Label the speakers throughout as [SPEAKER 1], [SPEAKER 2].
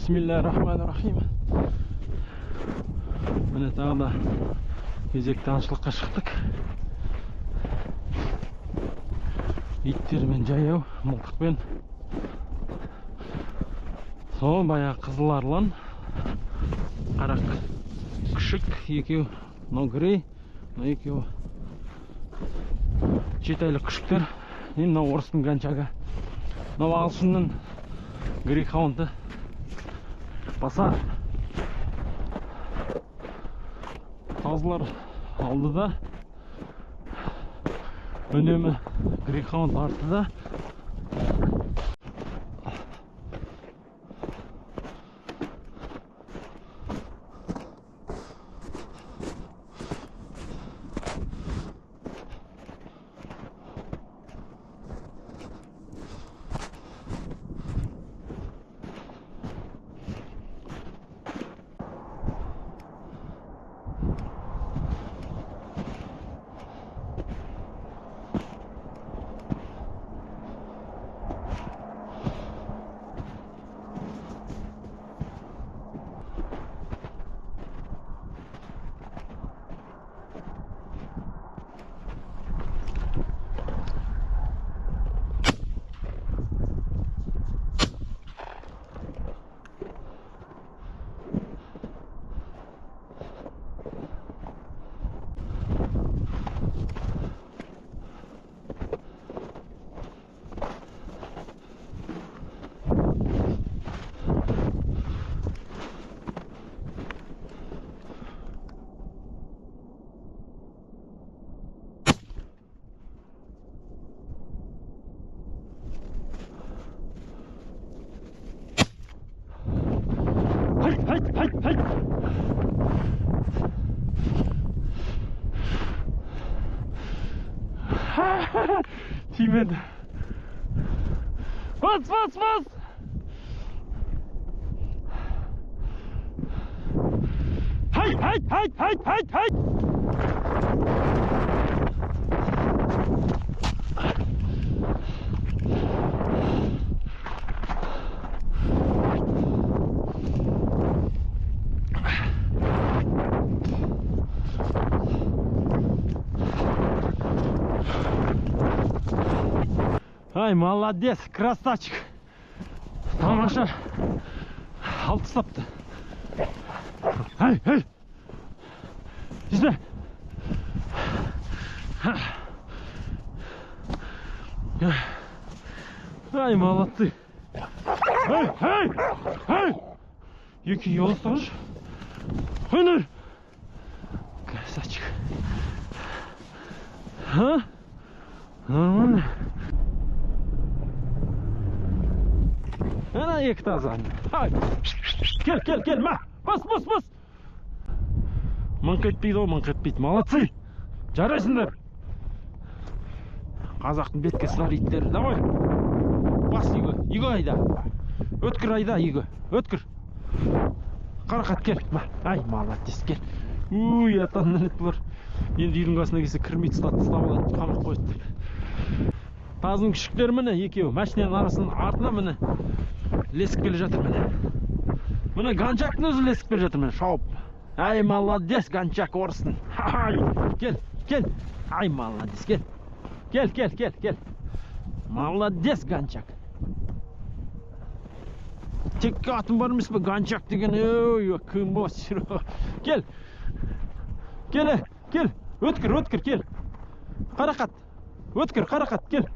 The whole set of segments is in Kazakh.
[SPEAKER 1] Bismillahirrahmanirrahim. Mine tағы да кезекті аңшылыққа шықтық. Иттермен жаяу, мылтықпен. Сол баяғы қызыл арлан, қарақ күшік екеу, мынау грей, мынау екеу жетайлық күшіктер. Мынау орыстың ганчага, мынау ағылшынның грейхаунды басар. Тазылар алдыда, үнемі грейхаунд артыда. Тимеді. Бас! Хайт! Ай, молодец, красавчик. Тамаша. Алты сапты. Ай! Жди. Ай, молодцы. Ай! Екі ел ұстағыш. Хөнір. Красавчик. Нормально. Ана екі таза. Кел, ма! Бас! Маңқ етпейді. Молодцы! Жарайсыңдар. Қазақтың бетке сылар иттері. Давай! Бас үйге айда. Өткір айда үйге. Өткір. Қарақат кел. Ай, молодец, кел. Атаннан ет бұлар. Енді үйдің қасына келсе кірмей тастап алады. Қамақ қойды деп. Тазының күшіктері міне екеу. Машинаның арасының артына міне. Лесіп келе жатыр міне. Міне ганчактың өзі лесіп келе жатыр міне. Шауып. Ай, молодец, ганчак орыстың. Кел. Ай, молодец, кел. Молодец, ганчак. Тек атын бар емес пе ганчак деген. Кім бос. Кел. Өткір, кел. Қарақат. Өткір, қарақат, кел.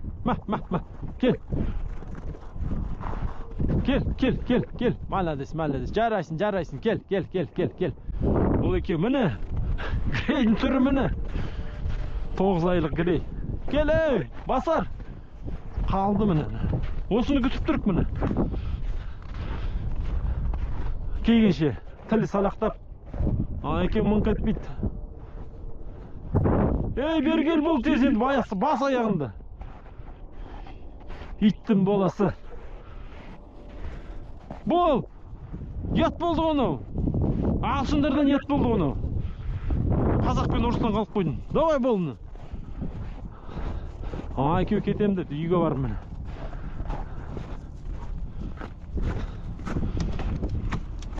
[SPEAKER 1] Кел. Кел. Молодец. Жарайсың. Кел. Бұл еке міне. Грейдің түрі міне. 9 айлық грей. Кел, басар. Қалды міне. Осыны күтіп тұрып міне. Кейгенше тілі салақтап. Еке мыңқ етпейді. Бергел бұл тез енді бас аяғында. Иттің боласы. Бол! Ят болды оны. Ағылшындардан ят болды оны. Қазақ пен орыстан қалып қойдың. Давай болны. Екеу кетемін деді, үйге барып міне.